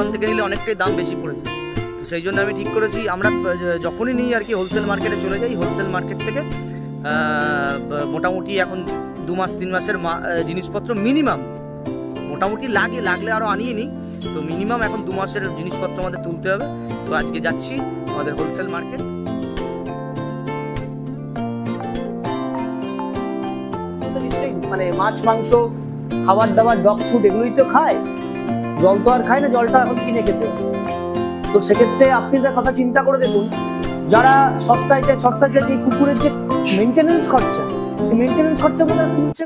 দোকান থেকে নিলে অনেকটাই দাম বেশি পড়েছে। তো সেই জন্য আমি ঠিক করেছি আমরা যখনই নিই আর কি হোলসেল মার্কেটে চলে যাই। হোলসেল মার্কেট থেকে মোটামুটি এখন 2 মাস 3 মাসের জিনিসপত্র মিনিমাম মোটামুটি লাগলে আরও আনিয়ে নিই। তো মিনিমাম এখন 2 মাসের জিনিসপত্র আমাদের তুলতে হবে। তো আজকে যাচ্ছি আমাদের হোলসেল মার্কেট। মানে মাছ মাংস খাবার দাবার ডগ ফুড এগুলোই তো খায়, জল তো আর খায় না, জলটা এখন কিনে খেতে। তো সেক্ষেত্রে আপনি একটা কথা চিন্তা করে দেখুন, যারা সস্তায় চায় যে কুকুরের যে মেনটেনেন্স খরচা, এই মেনটেনেন্স খরচাগুলো তারা তুলছে।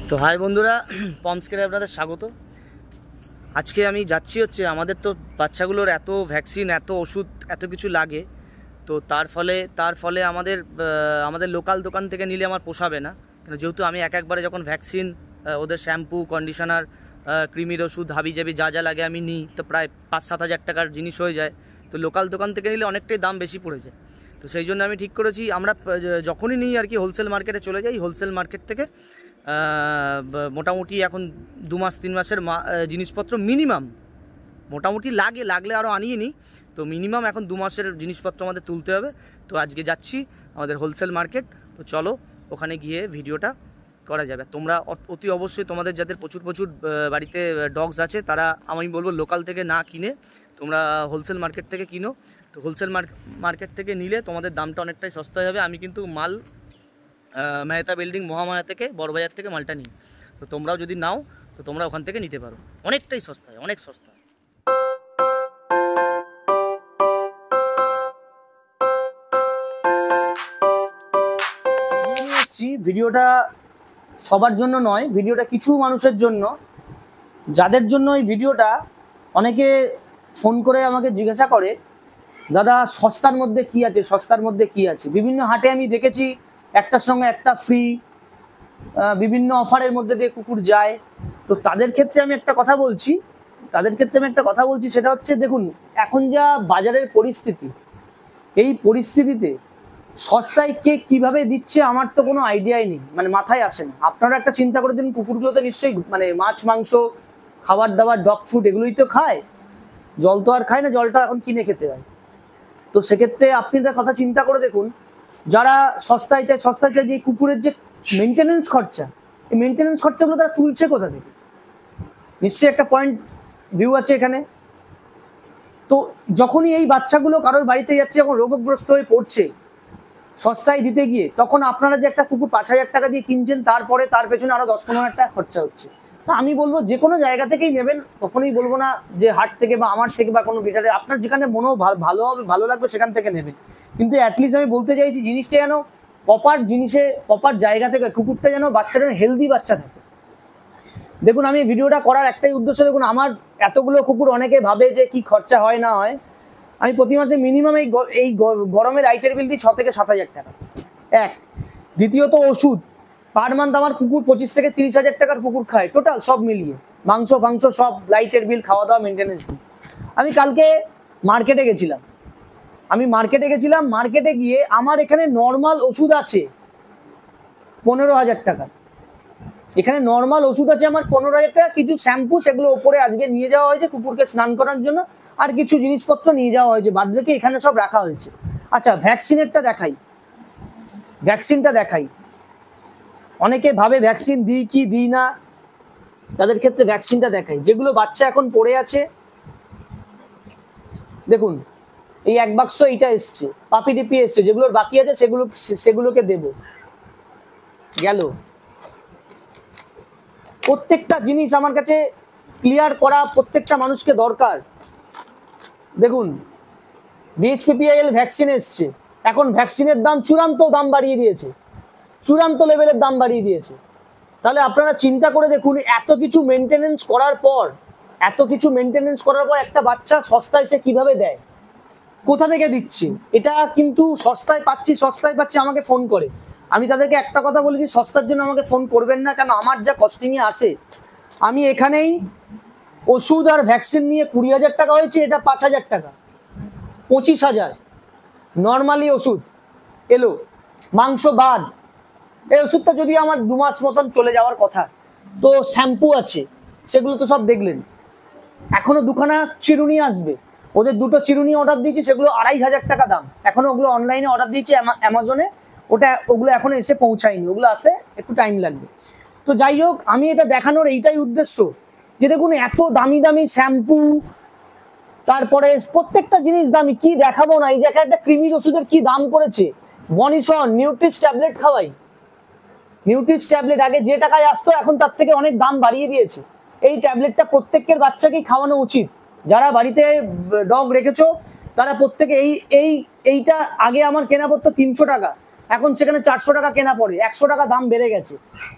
তো হাই বন্ধুরা, পমসকেরে আপনাদের স্বাগত। আজকে আমি যাচ্ছি হচ্ছে আমাদের তো বাচ্চাগুলোর এত ভ্যাকসিন এত ওষুধ এত কিছু লাগে। তো তার ফলে আমাদের লোকাল দোকান থেকে নিলে আমার পোষাবে না, যেহেতু আমি একবারে যখন ভ্যাকসিন ওদের শ্যাম্পু কন্ডিশনার ক্রিমির ওষুধ হাবিজাবি যা লাগে আমি নিই, তো প্রায় 5-7 হাজার টাকার জিনিস হয়ে যায়। তো লোকাল দোকান থেকে নিলে অনেকটাই দাম বেশি পড়েছে। তো সেই জন্য আমি ঠিক করেছি আমরা যখনই নিই আর কি হোলসেল মার্কেটে চলে যাই। হোলসেল মার্কেট থেকে মোটামুটি এখন 2 মাস 3 মাসের জিনিসপত্র মিনিমাম মোটামুটি লাগলে আরও আনিয়ে নিই। তো মিনিমাম এখন 2 মাসের জিনিসপত্র আমাদের তুলতে হবে। তো আজকে যাচ্ছি আমাদের হোলসেল মার্কেট। তো চলো ওখানে গিয়ে ভিডিওটা করা যাবে। তোমরা অতি অবশ্যই তোমাদের যাদের প্রচুর বাড়িতে ডগস আছে তারা আমি বলবো লোকাল থেকে না কিনে তোমরা হোলসেল মার্কেট থেকে কিনো। তো হোলসেল মার্কেট থেকে নিলে তোমাদের দামটা অনেকটাই সস্তা হবে। আমি কিন্তু মাল মেহতা বিল্ডিং মহামায়া থেকে বড়বাজার থেকে মালটা নিই। তো তোমরাও যদি নাও তো তোমরা ওখান থেকে নিতে পারো, অনেকটাই সস্তায়, অনেক সস্তা। ভিডিওটা সবার জন্য নয়, ভিডিওটা কিছু মানুষের জন্য, যাদের জন্য এই ভিডিওটা। অনেকে ফোন করে আমাকে জিজ্ঞাসা করে, দাদা সস্তার মধ্যে কি আছে, সস্তার মধ্যে কি আছে। বিভিন্ন হাটে আমি দেখেছি একটার সঙ্গে একটা ফ্রি, বিভিন্ন অফারের মধ্যে দিয়ে কুকুর যায়। তো তাদের ক্ষেত্রে আমি একটা কথা বলছি, সেটা হচ্ছে দেখুন এখন যা বাজারের পরিস্থিতি, এই পরিস্থিতিতে সস্তায় কে কিভাবে দিচ্ছে আমার তো কোনো আইডিয়াই নেই, মানে মাথায় আসে না। আপনারা একটা চিন্তা করে দিন, কুকুরগুলো তো নিশ্চয়ই মানে মাছ মাংস খাবার দাবার ডগ ফুড এগুলোই তো খায়, জল তো আর খায় না, জলটা এখন কিনে খেতে হয়। তো সেক্ষেত্রে আপনি একটা কথা চিন্তা করে দেখুন, যারা সস্তায় চায় যে কুকুরের যে মেনটেনেন্স খরচা, এই মেনটেনেন্স খরচাগুলো তারা তুলছে কোথা থেকে? নিশ্চয়ই একটা পয়েন্ট ভিউ আছে এখানে। তো যখনই এই বাচ্চাগুলো কারোর বাড়িতে যাচ্ছে, যখন রোগগ্রস্ত হয়ে পড়ছে সস্তায় দিতে গিয়ে, তখন আপনারা যে একটা কুকুর 5,000 টাকা দিয়ে কিনছেন, তারপরে তার পেছনে আরো 10-15 হাজার টাকা খরচা হচ্ছে। তো আমি বলবো যে কোনো জায়গা থেকেই নেবেন, কখনোই বলবো না যে হাট থেকে বা আমার থেকে বা কোনো বিটারে, আপনার যেখানে মনেও ভালো হবে ভালো লাগবে সেখান থেকে নেবেন। কিন্তু অ্যাটলিস্ট আমি বলতে চাইছি জিনিসটা যেন প্রপার জায়গা থেকে, কুকুরটা যেন বাচ্চাটা হেলদি বাচ্চা থাকে। দেখুন আমি ভিডিওটা করার একটাই উদ্দেশ্য, দেখুন আমার এতগুলো কুকুর, অনেকে ভাবে যে কি খরচা হয় না হয়। আমি প্রতি মাসে মিনিমাম এই গরমে লাইটের বিল দিই 6 থেকে 7 হাজার টাকা। এক, দ্বিতীয়ত ওষুধ পার মান্থ আমার কুকুর 25 থেকে 30 হাজার টাকার কুকুর খায়, টোটাল সব মিলিয়ে মাংস সব, লাইটের বিল, খাওয়া দাওয়া, মেনটেনেন্স বিল। আমি কালকে মার্কেটে গেছিলাম, মার্কেটে গিয়ে আমার এখানে নর্মাল ওষুধ আছে 15,000 টাকা। এখানে নর্মাল ওষুধ আছে আমার 15,000 টাকা। কিছু শ্যাম্পু সেগুলো ওপরে আজকে নিয়ে যাওয়া হয়েছে কুকুরকে স্নান করার জন্য, আর কিছু জিনিসপত্র নিয়ে যাওয়া হয়েছে, বাদ বাকি এখানে সব রাখা হয়েছে। আচ্ছা ভ্যাকসিনটা দেখাই। অনেকে ভাবে ভ্যাকসিন দিই কি দিই না, তাদের ক্ষেত্রে ভ্যাকসিনটা দেখাই। যেগুলো বাচ্চা এখন পড়ে আছে দেখুন, এই এক বাক্স এইটা এসছে, পাপি টিপি এসছে, যেগুলোর বাকি আছে সেগুলোকে দেব। গেল প্রত্যেকটা জিনিস আমার কাছে ক্লিয়ার করা প্রত্যেকটা মানুষকে দরকার। দেখুন DHPPIL ভ্যাকসিন এসছে, এখন ভ্যাকসিনের দাম চূড়ান্ত লেভেলের দাম বাড়িয়ে দিয়েছে। তাহলে আপনারা চিন্তা করে দেখুন, এত কিছু মেনটেনেন্স করার পর একটা বাচ্চা সস্তায় সে কিভাবে দেয়, কোথা থেকে দিচ্ছে? এটা কিন্তু সস্তায় পাচ্ছি আমাকে ফোন করে। আমি তাদেরকে একটা কথা বলেছি, সস্তার জন্য আমাকে ফোন করবেন না, কেন আমার যা কস্টিংয়ে আসে, আমি এখানেই ওষুধ আর ভ্যাকসিন নিয়ে 20,000 টাকা হয়েছে, এটা 5,000 টাকা, 25,000 নর্মালি ওষুধ এলো, মাংস বাদ এই ওষুধটা যদি আমার 2 মাস মতন চলে যাওয়ার কথা, তো শ্যাম্পু আছে, সেগুলো তো সব দেখলেন। এখনো দুখানা চিরুনি আসবে, ওদের 2টো চিরুনি অর্ডার দিয়েছি, সেগুলো 2500 টাকা দাম। এখনো ওগুলো অনলাইনে অর্ডার দিয়েছি অ্যামাজনে, ওগুলো এখনো এসে পৌঁছায়নি, ওগুলো আসতে একটু টাইম লাগবে। তো যাই হোক, আমি এটা দেখানোর এইটাই উদ্দেশ্য যে দেখুন এত দামি দামি শ্যাম্পু, তারপরে প্রত্যেকটা জিনিস দামি, কি দেখাবো না। এই যে একটা ক্রিমির ওষুধের কি দাম করেছে, বনিসন নিউট্রিশ ট্যাবলেট খাওয়াই, নিউট্রিশ ট্যাবলেট আগে যে টাকায় আসতো এখন তার থেকে অনেক দাম বাড়িয়ে দিয়েছে। এই ট্যাবলেটটা প্রত্যেকের বাচ্চাকেই খাওয়ানো উচিত। যারা বাড়িতে ডগ রেখেছো তারা প্রত্যেকে এইটা আগে আমার কেনা পড়তো 300 টাকা, এখন সেখানে 400 টাকা কেনা পড়ে, 100 টাকা দাম বেড়ে গেছে।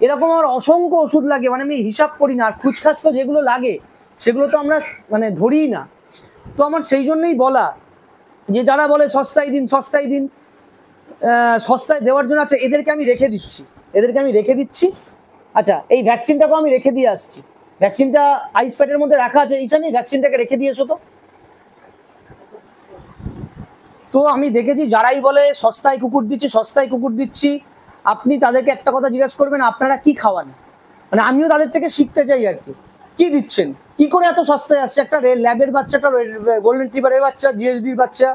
এরকম আমার অসংখ্য ওষুধ লাগে, মানে আমি হিসাব করি না। আর খুচখাস তো যেগুলো লাগে সেগুলো তো আমরা মানে ধরিই না। তো আমার সেই জন্যই বলা যে যারা বলে সস্তায় দিন সস্তায় দিন, সস্তায় দেওয়ার জন্য আছে, এদেরকে আমি রেখে দিচ্ছি। আচ্ছা, এই ভ্যাকসিনটাকেও আমি রেখে দিয়ে আসছি। ভ্যাকসিনটা আইস প্যাডের মধ্যে রাখা আছে, এইখানে ভ্যাকসিনটাকে রেখে দিয়ে এসো। তো আমি দেখেছি যারাই বলে সস্তায় কুকুর দিচ্ছি, আপনি তাদেরকে একটা কথা জিজ্ঞেস করবেন, আপনারা কি খাওয়ান? মানে আমিও তাদের থেকে শিখতে চাই আর কি দিচ্ছেন, কি করে এত সস্তায় আসছে। একটা ল্যাবের বাচ্চা, একটা গোল্ডেন রিট্রিভারের বাচ্চা, জিএসডির বাচ্চা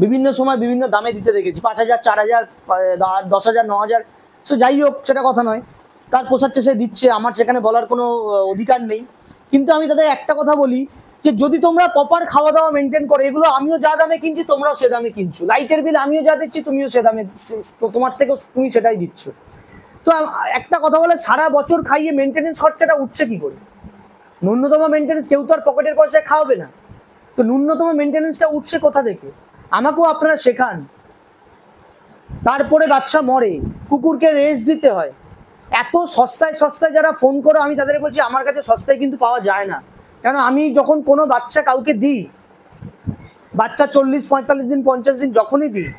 বিভিন্ন সময় বিভিন্ন দামে দিতে দেখেছি, 5000, 4000, 10,000, 9,000। সো যাই হোক, সেটা কথা নয়, তার পোষাচ্ছে সে দিচ্ছে, আমার সেখানে বলার কোনো অধিকার নেই। কিন্তু আমি তাদের একটা কথা বলি যে যদি তোমরা প্রপার খাওয়া দাওয়া মেনটেন করো, এগুলো আমিও যা দামে কিনছি তোমরাও সে দামে কিনছো, লাইটের বিল আমিও যা দিচ্ছি তুমিও সে দামে, তোমার থেকেও তুমি সেটাই দিচ্ছ। তো একটা কথা বলে, সারা বছর খাইয়ে মেনটেনেন্স খরচাটা উঠছে কি করে? ন্যূনতম মেনটেনেন্স, কেউ তো আর পকেটের পয়সায় খাওয়াবে না, তো ন্যূনতম মেনটেনেন্সটা উঠছে কোথা থেকে? আমাকেও আপনারা শেখান। তারপরে বাচ্চা মরে, কুকুরকে রেস্ট দিতে হয়। এত সস্তায় যারা ফোন করো, আমি তাদের বলছি আমার কাছে সস্তায় কিন্তু পাওয়া যায় না। কারণ আমি যখন কোনো বাচ্চা কাউকে দিই, বাচ্চা 40, 45 দিন, 50 দিন যখনই দিই,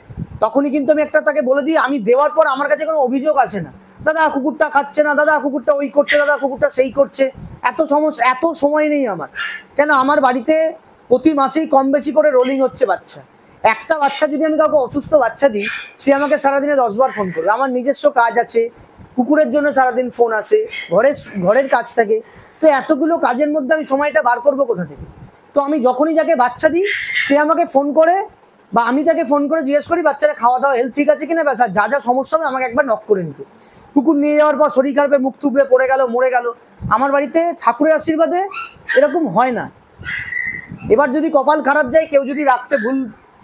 তখনই কিন্তু আমি একটা তাকে বলে দিই, আমি দেওয়ার পর আমার কাছে কোনো অভিযোগ আসে না, দাদা কুকুরটা খাচ্ছে না, দাদা কুকুরটা ওই করছে, দাদা কুকুরটা সেই করছে। এত সময় নেই আমার। কেন, আমার বাড়িতে প্রতি মাসেই কম বেশি করে রোলিং হচ্ছে বাচ্চা। একটা বাচ্চা যদি আমি কাউকে অসুস্থ বাচ্চা দিই, সে আমাকে সারাদিনে 10 বার ফোন করবে। আমার নিজস্ব কাজ আছে, কুকুরের জন্য সারাদিন ফোন আসে, ঘরের কাজ থাকে। তো এতগুলো কাজের মধ্যে আমি সময়টা বার করবো কোথা থেকে? তো আমি যখনই যাকে বাচ্চা দিই, সে আমাকে ফোন করে বা আমি তাকে ফোন করে জিজ্ঞেস করি বাচ্চারা খাওয়া দাওয়া হেলথ ঠিক আছে কিনা, ব্যাস। আর যা সমস্যা হবে আমাকে একবার নক করে নিতে। কুকুর নিয়ে যাওয়ার পর শরীর খারাপে মুখ তুবড়ে পড়ে গেল, মরে গেল, আমার বাড়িতে ঠাকুরের আশীর্বাদে এরকম হয় না। এবার যদি কপাল খারাপ যায়, কেউ যদি রাখতে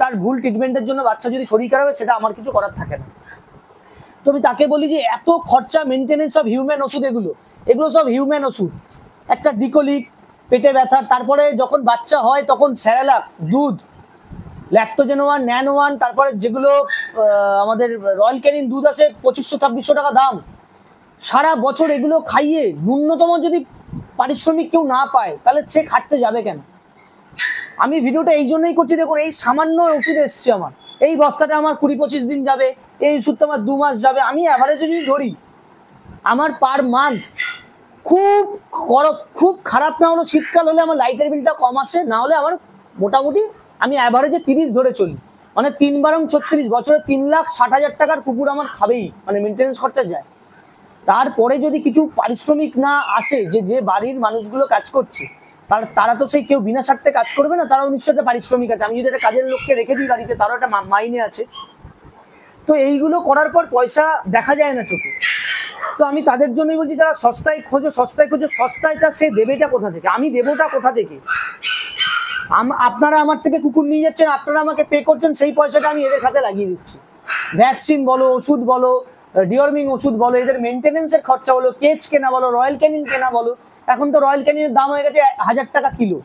তার ভুল ট্রিটমেন্টের জন্য বাচ্চা যদি শরীর খারাপ হয়, সেটা আমার কিছু করার থাকে না। তো আমি তাকে বলি যে এত খরচা, মেনটেনেন্স সব হিউম্যান ওষুধ, এগুলো সব হিউম্যান ওষুধ। একটা ডিকোলিক, পেটে ব্যথা, তারপরে যখন বাচ্চা হয় তখন স্যারেলাক, দুধ, ল্যাক্টোজেন 1, ন্যানো 1, তারপরে যেগুলো আমাদের রয়্যাল ক্যানিন দুধ আছে 2500-2600 টাকা দাম। সারা বছর এগুলো খাইয়ে ন্যূনতম যদি পারিশ্রমিক কেউ না পায়, তাহলে সে খাটতে যাবে কেন? আমি ভিডিওটা এই জন্যই করছি, দেখুন এই সামান্য ওষুধ এসছে আমার, এই বস্তাটা আমার 20-25 দিন যাবে, এই ওষুধটা আমার 2 মাস যাবে। আমি অ্যাভারেজে যদি ধরি, আমার পার মান্থ খুব খারাপ না হলো, শীতকাল হলে আমার লাইটের বিলটা কম আসে, না হলে আমার মোটামুটি আমি অ্যাভারেজে 30 ধরে চলি। মানে 3 বারং 36, বছরে 3,60,000 টাকার কুকুর আমার খাবেই, মানে মেনটেনেন্স খরচা যায়। তারপরে যদি কিছু পারিশ্রমিক না আসে, যে বাড়ির মানুষগুলো কাজ করছে, তারা তো সেই কেউ বিনা স্বার্থে কাজ করবে না, তারাও নিশ্চয়ই একটা পারিশ্রমিক আছে। আমি যদি একটা কাজের লোককে রেখে দিই বাড়িতে, তারও একটা মাইনে আছে। তো এইগুলো করার পর পয়সা দেখা যায় না চোখে। তো আমি তাদের জন্যই বলছি, যারা সস্তায় খোঁজো, সস্তায়টা সে দেবেটা কোথা থেকে, আমি দেবোটা কোথা থেকে? আপনারা আমার থেকে কুকুর নিয়ে যাচ্ছেন, আপনারা আমাকে পে করছেন, সেই পয়সাটা আমি এদের খাতে লাগিয়ে দিচ্ছি। ভ্যাকসিন বলো, ওষুধ বলো, ডিওর্মিং ওষুধ বলো, এদের মেনটেনেন্সের খরচা বলো, কেজ কেনা বলো, রয়্যাল ক্যানিন কেনা বলো। এখন তো রয়্যাল ক্যানিনের দাম হয়ে গেছে 1000 টাকা কিলো,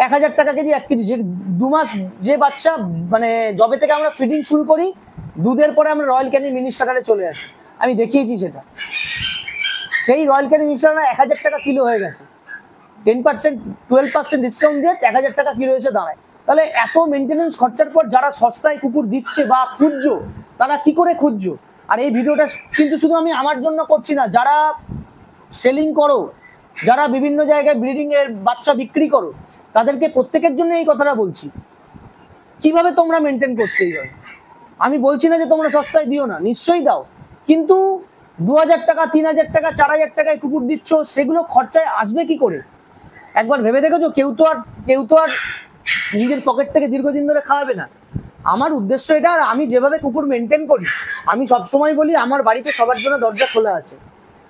1000 টাকা কেজি, 1 কেজি। যে 2 মাস যে বাচ্চা, মানে যবে থেকে আমরা ফিডিং শুরু করি, দুধের পরে আমরা রয়্যাল ক্যানিন মিনি স্টার্টারে চলে আসি। আমি দেখিয়েছি সেটা। সেই রয়্যাল ক্যানিন মিনি স্টার্টার 1000 টাকা কিলো হয়ে গেছে, 10%, 12% ডিসকাউন্ট দিয়ে 1000 টাকা কিলো এসে দাঁড়ায়। তাহলে এত মেনটেনেন্স খরচার পর যারা সস্তায় কুকুর দিচ্ছে বা খুঁজছো, তারা কি করে খুঁজছো? আর এই ভিডিওটা কিন্তু শুধু আমি আমার জন্য করছি না, যারা সেলিং করো, যারা বিভিন্ন জায়গায় ব্রিডিং এর বাচ্চা বিক্রি করো, তাদেরকে প্রত্যেকের জন্য এই কথাটা বলছি। কিভাবে তোমরা মেনটেন করছো এইভাবে? আমি বলছি না যে তোমরা সস্তায় দিও না, নিশ্চয়ই দাও, কিন্তু 2000 টাকা 3000 টাকা 4000 টাকায় কুকুর দিচ্ছ, সেগুলো খরচায় আসবে কি করে? একবার ভেবে দেখেছো? কেউ তো আর নিজের পকেট থেকে দীর্ঘদিন ধরে খাওয়াবে না। আমার উদ্দেশ্য এটা। আর আমি যেভাবে কুকুর মেনটেন করি, আমি সবসময় বলি আমার বাড়িতে সবার জন্য দরজা খোলা আছে,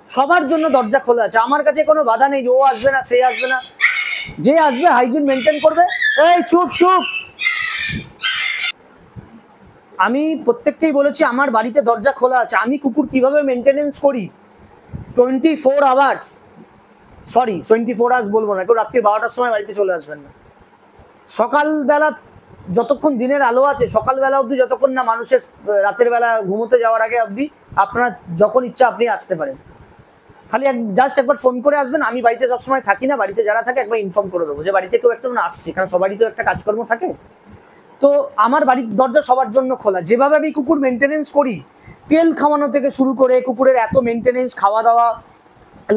সবার জন্য দরজা খোলা আছে। আমার কাছে কোনো বাধা নেই যে ও আসবে না, সে আসবে না। যে আসবে হাইজিন মেনটেন করবে। এই চুপ চুপ। আমি প্রত্যেককেই বলেছি আমার বাড়িতে দরজা খোলা আছে। আমি কুকুর কিভাবে মেনটেনেন্স করি, 24 আওয়ার্স, সরি 24 আওয়ার্স বলবো না, কেউ রাত্রি 12টার সময় বাড়িতে চলে আসবেন না। সকালবেলা যতক্ষণ দিনের আলো আছে, সকালবেলা অবধি, যতক্ষণ না মানুষের রাতের বেলা ঘুমোতে যাওয়ার আগে অবধি আপনারা যখন ইচ্ছা আপনি আসতে পারেন। খালি জাস্ট একবার ফোন করে আসবেন। আমি বাড়িতে সবসময় থাকি না, বাড়িতে যারা থাকে একবার ইনফর্ম করে দেবো যে বাড়িতে কেউ একটা আসছে, কারণ সবারই তো একটা কাজকর্ম থাকে। তো আমার বাড়ির দরজা সবার জন্য খোলা। যেভাবে আমি কুকুর মেনটেনেন্স করি, তেল খাওয়ানো থেকে শুরু করে কুকুরের এত মেনটেনেন্স, খাওয়া দাওয়া,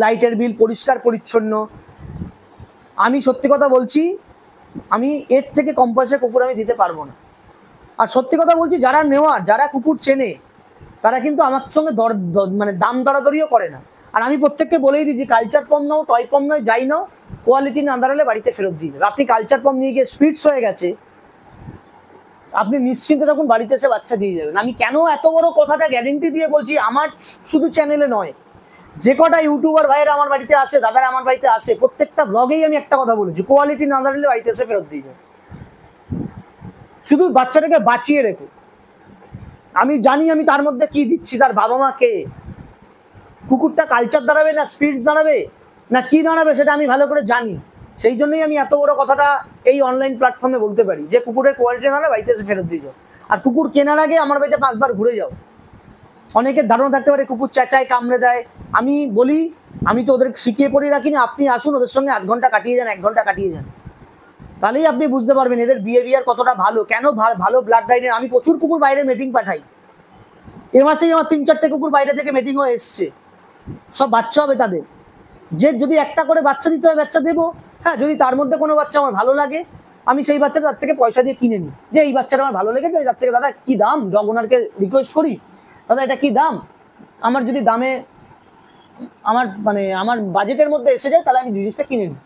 লাইটের বিল, পরিষ্কার পরিচ্ছন্ন, আমি সত্যি কথা বলছি, আমি এর থেকে কম পয়সায় কুকুর আমি দিতে পারবো না। আর সত্যি কথা বলছি, যারা নেওয়ার, যারা কুকুর চেনে, তারা কিন্তু আমার সঙ্গে মানে দাম দরাদরিও করে না। আর আমি প্রত্যেককে বলেই দিই যে কালচার পম নাও, টয় পম নয়, যাই নাও, কোয়ালিটি না দাঁড়ালে বাড়িতে ফেরত দিয়ে যাবে। আপনি কালচার পম নিয়ে গিয়ে স্পিডস হয়ে গেছে, আপনি নিশ্চিন্তে তখন বাড়িতে এসে বাচ্চা দিয়ে যাবেন। আমি কেন এত বড় কথাটা গ্যারেন্টি দিয়ে বলছি, আমার শুধু চ্যানেলে নয়, যে কটা ইউটিউবার ভাইয়েরা আমার বাড়িতে আসে, দাদারা আমার বাড়িতে আসে, প্রত্যেকটা ব্লগেই আমি একটা কথা বলেছি, কোয়ালিটি না দাঁড়ালে বাড়িতে এসে ফেরত দিয়ে যাবে। শুধু বাচ্চাটাকে বাঁচিয়ে রেখো। আমি জানি আমি তার মধ্যে কি দিচ্ছি, তার বাবা মা কে, কুকুরটা কালচার দাঁড়াবে না স্পিডস দাঁড়াবে না কি দাঁড়াবে, সেটা আমি ভালো করে জানি। সেই জন্যই আমি এত বড় কথাটা এই অনলাইন প্ল্যাটফর্মে বলতে পারি যে কুকুরের কোয়ালিটি না বাড়িতে এসে ফেরত দিয়ে যাও। আর কুকুর কেনার আগে আমার বাড়িতে 5 বার ঘুরে যাও। অনেকের ধারণা থাকতে পারে কুকুর চেঁচায়, কামড়ে দেয়। আমি বলি, আমি তো ওদের শিখিয়ে পড়িয়ে রাখি না, আপনি আসুন, ওদের সঙ্গে 8 ঘন্টা কাটিয়ে যান, 1 ঘন্টা কাটিয়ে যান, তাহলেই আপনি বুঝতে পারবেন এদের বিহেভিয়ার কতটা ভালো। কেন ভালো ব্লাড লাইনের। আমি প্রচুর কুকুর বাইরে মিটিং পাঠাই। এ মাসেই আমার 3-4টে কুকুর বাইরে থেকে মিটিং হয়ে এসছে, সব বাচ্চা হবে তাদের। যে যদি একটা করে বাচ্চা দিতে হয় বাচ্চা দেবো। হ্যাঁ, যদি তার মধ্যে কোনো বাচ্চা আমার ভালো লাগে, আমি সেই বাচ্চাটা তার থেকে পয়সা দিয়ে কিনে নিই। যে এই বাচ্চাটা আমার ভালো লেগেছে, আমি তার থেকে দাদা কি দাম, ওনারকে রিকোয়েস্ট করি, দাদা এটা কি দাম। আমার যদি দামে আমার বাজেটের মধ্যে এসে যায়, তাহলে আমি জিনিসটা কিনে নিই,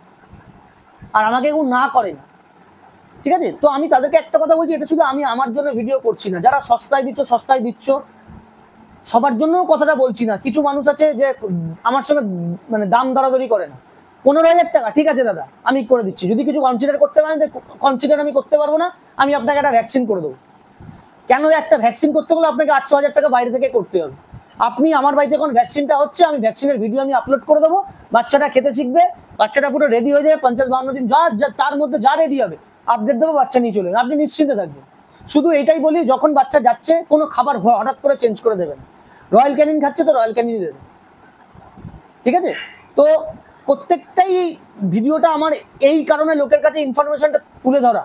আর আমাকে কেউ না করে না। ঠিক আছে? তো আমি তাদেরকে একটা কথা বলছি, এটা শুধু আমি আমার জন্য ভিডিও করছি না, যারা সস্তায় দিচ্ছ সবার জন্যও কথাটা বলছি না। কিছু মানুষ আছে যে আমার সঙ্গে মানে দাম দরাদরি করে না। 15,000 টাকা, ঠিক আছে দাদা আমি করে দিচ্ছি, যদি কিছু কনসিডার করতে পারেন। কনসিডার আমি করতে পারবো না, আমি আপনাকে একটা ভ্যাকসিন করে দেবো। কেন একটা ভ্যাকসিন করতে গেলে আপনাকে 800,000 টাকা বাইরে থেকে করতে হবে? আপনি আমার বাড়িতে এখন ভ্যাকসিনটা হচ্ছে, আমি ভ্যাকসিনের ভিডিও আমি আপলোড করে দেবো, বাচ্চাটা খেতে শিখবে, বাচ্চাটা পুরো রেডি হয়ে যাবে, 50-52 দিন যা তার মধ্যে যা রেডি হবে আপডেট দেবো, বাচ্চা নিয়ে চলে যাবে, আপনি নিশ্চিন্তে থাকবেন। শুধু এটাই বলি, যখন বাচ্চা যাচ্ছে কোনো খাবার হঠাৎ করে চেঞ্জ করে দেবেন। রয়্যাল ক্যানিন খাচ্ছে তো রয়্যাল ক্যানিনই দেবেন। ঠিক আছে? তো প্রত্যেকটাই ভিডিওটা আমার এই কারণে লোকের কাছে ইনফরমেশনটা তুলে ধরা,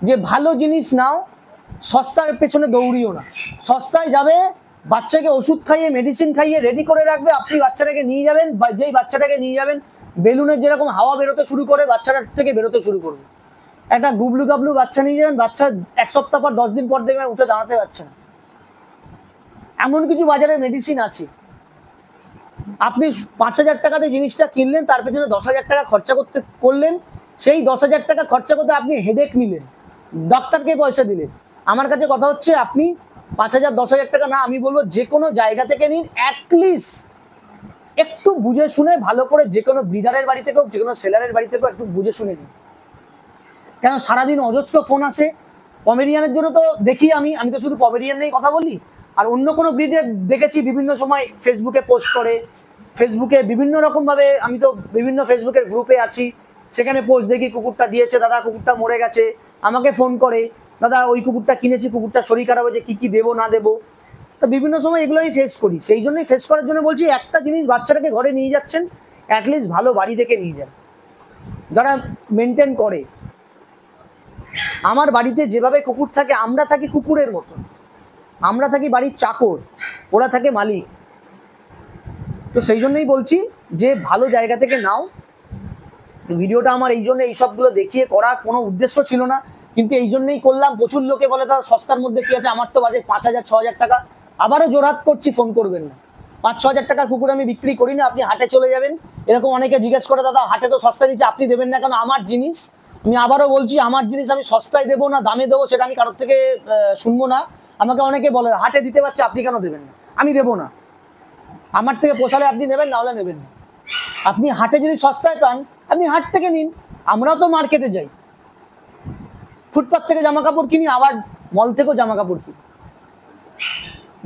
যে ভালো জিনিস নাও, সস্তার পেছনে দৌড়িও না। সস্তায় যাবে, বাচ্চাকে ওষুধ খাইয়ে, মেডিসিন খাইয়ে রেডি করে রাখবে, আপনি বাচ্চাটাকে নিয়ে যাবেন, যেই বাচ্চাটাকে নিয়ে যাবেন, বেলুনের যেরকম হাওয়া বেরোতে শুরু করে বাচ্চাটার থেকে বেরোতে শুরু করবে। একটা গুবলু গাবলু বাচ্চা নিয়ে যাবেন, বাচ্চা 1 সপ্তাহ পর 10 দিন পর দেখবেন উঠে দাঁড়াতে পারছে না। এমন কিছু বাজারে মেডিসিন আছে। আপনি 5,000 টাকাতে জিনিসটা কিনলেন, তার পেছনে 10,000 টাকা খরচা করলেন, সেই 10,000 টাকা খরচা করতে আপনি হেডেক নিলেন, ডাক্তারকে পয়সা দিলেন। আমার কাছে কথা হচ্ছে, আপনি 5,000 10,000 টাকা না, আমি বলবো যে কোনো জায়গা থেকে নিন, অ্যাটলিস্ট একটু বুঝে শুনে ভালো করে, যে কোনো ব্রিডারের বাড়ি থেকেও, যে কোনো সেলারের বাড়ি থেকেও একটু বুঝে শুনে নিন। কেন সারাদিন অজস্র ফোন আসে। পমেরিয়ানের জন্য তো দেখি আমি তো শুধু পমেরিয়ান নিয়েই কথা বলি। আর অন্য কোনো ব্রিডের দেখেছি বিভিন্ন সময় ফেসবুকে পোস্ট করে, ফেসবুকে বিভিন্ন রকমভাবে, আমি তো বিভিন্ন ফেসবুকের গ্রুপে আছি, সেখানে পোস্ট দেখি কুকুরটা দিয়েছে দাদা, কুকুরটা মরে গেছে, আমাকে ফোন করে, দাদা ওই কুকুরটা কিনেছি, কুকুরটা শরীর খারাপ হয়েছে, কী দেবো না দেবো। তো বিভিন্ন সময় এগুলো আমি ফেস করি। সেই জন্যই ফেস করার জন্য বলছি, একটা জিনিস, বাচ্চাটাকে ঘরে নিয়ে যাচ্ছেন, অ্যাটলিস্ট ভালো বাড়ি থেকে নিয়ে যান, যারা মেনটেন করে। আমার বাড়িতে যেভাবে কুকুর থাকে, আমরা থাকি কুকুরের মতন, আমরা থাকি বাড়ির চাকর, ওরা থাকে মালিক। তো সেই জন্যই বলছি যে ভালো জায়গা থেকে নাও। ভিডিওটা আমার এই জন্য এইসবগুলো দেখিয়ে করা কোনো উদ্দেশ্য ছিল না, কিন্তু এই জন্যই করলাম। প্রচুর লোকে বলে দাদা সস্তার মধ্যে কি আছে, আমার তো বাজেট 5,000 6,000 টাকা। আবারও জোরহাত করছি, ফোন করবেন না। 5-6 হাজার টাকার কুকুর আমি বিক্রি করি না। আপনি হাটে চলে যাবেন, এরকম অনেকে জিজ্ঞেস করে দাদা হাটে তো সস্তা দিচ্ছে, আপনি দেবেন না কেন? আমার জিনিস, আমি আবারও বলছি, আমার জিনিস আমি সস্তায় দেবো না দামে দেবো সেটা আমি কারোর থেকে শুনবো না। আমাকে অনেকে বলে হাটে দিতে পারছে, আপনি কেন দেবেন না? আমি দেবো না। আমার থেকে পোষালে আপনি নেবেন, না হলে নেবেন না। আপনি হাটে যদি সস্তায় পান, আপনি হাট থেকে নিন। আমরাও তো মার্কেটে যাই, ফুটপাথ থেকে জামা কাপড় কিনি, আবার মল থেকেও জামা কাপড় কিনি।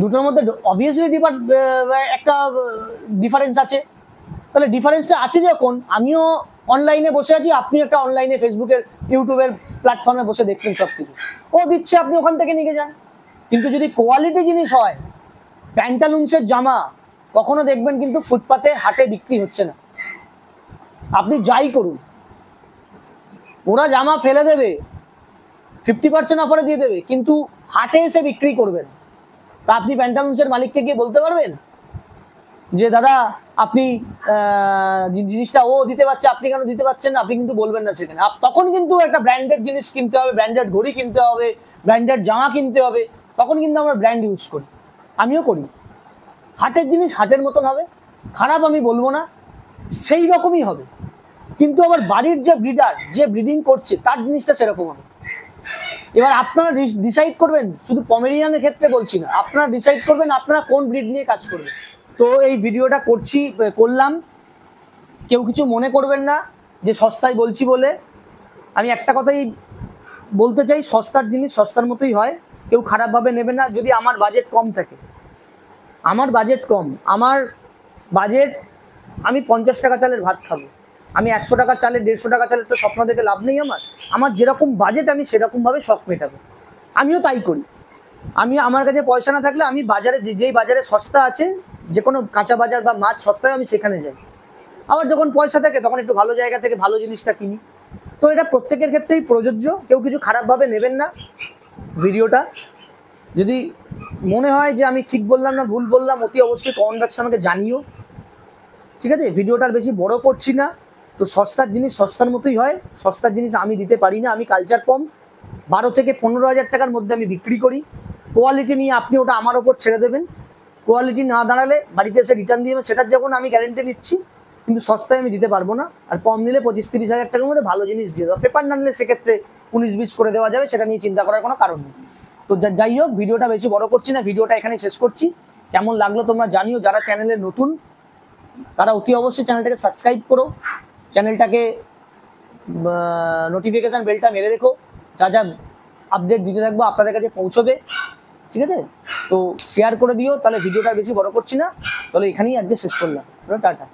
দুটোর মধ্যে অবভিয়াসলি একটা ডিফারেন্স আছে। তাহলে ডিফারেন্সটা আছে যখন, আমিও অনলাইনে বসে আছি, আপনি একটা অনলাইনে ফেসবুকের ইউটিউবের প্ল্যাটফর্মে বসে দেখতেন সব কিছু, ও দিচ্ছে, আপনি ওখান থেকে নিয়ে যান। কিন্তু যদি কোয়ালিটি জিনিস হয়, প্যান্টালুন্সের জামা কখনো দেখবেন কিন্তু ফুটপাতে হাটে বিক্রি হচ্ছে না। আপনি যাই করুন, ওরা জামা ফেলে দেবে, 50% অফারে দিয়ে দেবে, কিন্তু হাটে এসে বিক্রি করবেন। তা আপনি প্যান্টালুন্সের মালিককে গিয়ে বলতে পারবেন যে দাদা আপনি জিনিসটা ও দিতে পারছে, আপনি কেন দিতে পারছেন না? আপনি কিন্তু বলবেন না সেখানে। তখন কিন্তু একটা ব্র্যান্ডেড জিনিস কিনতে হবে, ব্র্যান্ডেড ঘড়ি কিনতে হবে, ব্র্যান্ডেড জামা কিনতে হবে, তখন কিন্তু আমরা ব্র্যান্ড ইউজ করি, আমিও করি। হাটের জিনিস হাটের মতন হবে, খারাপ আমি বলবো না, সেই রকমই হবে। কিন্তু আবার বাড়ির যে ব্রিডার, যে ব্রিডিং করছে, তার জিনিসটা সেরকম হবে। এবার আপনারা ডিসাইড করবেন, শুধু পমেরিয়ানের ক্ষেত্রে বলছি না, আপনারা ডিসাইড করবেন আপনারা কোন ব্রিড নিয়ে কাজ করবেন। তো এই ভিডিওটা করলাম, কেউ কিছু মনে করবেন না যে সস্তায় বলছি বলে। আমি একটা কথাই বলতে চাই, সস্তার জিনিস সস্তার মতোই হয়, কেউ খারাপভাবে নেবে না। যদি আমার বাজেট কম থাকে, আমার বাজেট কম, আমার বাজেট, আমি 50 টাকা চালের ভাত খাবো, আমি 100 টাকার চালের 150 টাকা চালের তো স্বপ্ন দেখে লাভ নেই। আমার যেরকম বাজেট আমি সেরকমভাবে শখ মেটাবো, আমিও তাই করি। আমার কাছে পয়সা না থাকলে আমি বাজারে যেই বাজারে সস্তা আছে, যে কোনো কাঁচা বাজার বা মাছ সস্তায়, আমি সেখানে যাই। আবার যখন পয়সা থাকে তখন একটু ভালো জায়গা থেকে ভালো জিনিসটা কিনি। তো এটা প্রত্যেকের ক্ষেত্রেই প্রযোজ্য, কেউ কিছু খারাপভাবে নেবেন না। ভিডিওটা যদি মনে হয় যে আমি ঠিক বললাম না ভুল বললাম, অতি অবশ্যই কমেন্ট বক্সে আমাকে জানিও, ঠিক আছে? ভিডিওটা আর বেশি বড় করছি না। তো সস্তার জিনিস সস্তার মতোই হয়, সস্তার জিনিস আমি দিতে পারি না। আমি কালচার কম 12 থেকে 15 হাজার টাকার মধ্যে আমি বিক্রি করি। কোয়ালিটি নিয়ে আপনি ওটা আমার ওপর ছেড়ে দেবেন, কোয়ালিটি না দাঁড়ালে বাড়িতে এসে রিটার্ন দিয়ে সেটার যখন আমি গ্যারেন্টি নিচ্ছি। কিন্তু সস্তায় আমি দিতে পারবো না। আর কম নিলে 25-30 হাজার টাকার মধ্যে ভালো জিনিস দিয়ে দেওয়া, পেপার না নিলে সেক্ষেত্রে 19-20 করে দেওয়া যাবে, সেটা নিয়ে চিন্তা করার কোনো কারণ নেই। তো যাই হোক, ভিডিওটা বেশি বড় করছি না, ভিডিওটা এখানে শেষ করছি। কেমন লাগলো তোমরা জানিও। যারা চ্যানেলে নতুন তারা অতি অবশ্যই চ্যানেলটাকে সাবস্ক্রাইব করো, চ্যানেলটাকে নোটিফিকেশান বেলটা মেরে রেখো, যা যা আপডেট দিতে থাকবো আপনাদের কাছে পৌঁছবে, ঠিক আছে? তো শেয়ার করে দিও। তাহলে ভিডিওটা বেশি বড় করছি না, চলো এখানেই আজকে শেষ করলাম। টাটা।